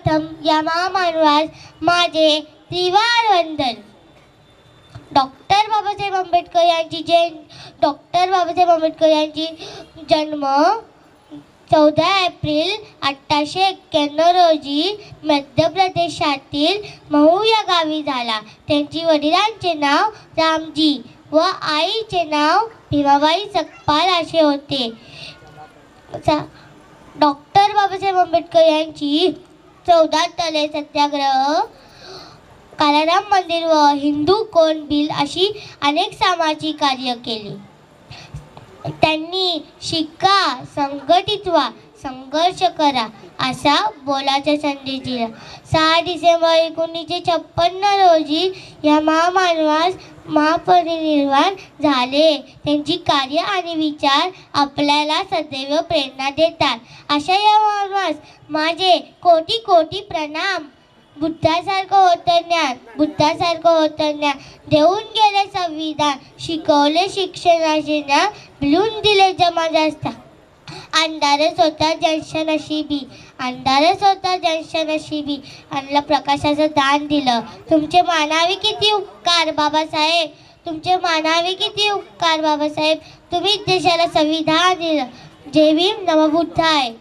सर्वप्रथम या महामानवास माझे त्रिवार वंदन. डॉक्टर बाबासाहेब आंबेडकर यांची जन्म 14 एप्रिल 1891 रोजी मध्य प्रदेशातील महू या गावी झाला. त्यांची वडिलांचे नाव रामजी व आईचे नाव भीमाबाई सकपाल असे होते. डॉक्टर बाबासाहेब आंबेडकर यांची 14 तले सत्याग्रह, कालाराम मंदिर व हिंदू कोण बिल अशी अनेक सामाजिक कार्य केली. त्यांनी शिका, संघटित व्हा, संघर्ष करा असा बोलाचा संदेश दिला. 6 डिसेंबर 1956 रोजी या महामानवास महापरिनिर्वाण झाले. त्यांची कार्य आणि विचार आपल्याला सदैव प्रेरणा देतात. अशा या महामानवास माझे कोटी कोटी प्रणाम. बुद्धासारखं होतं ज्ञान, देऊन गेले संविधान, शिकवले शिक्षणाचे ज्ञान, मिळून दिले समाजात. अंधारच होता ज्यांच्या नशिबी, आणलं प्रकाशाचं दान दिलं. तुमचे मानावे किती उपकार बाबासाहेब, तुम्ही देशाला संविधान दिलं. जय भीम, नमो बुद्धाय.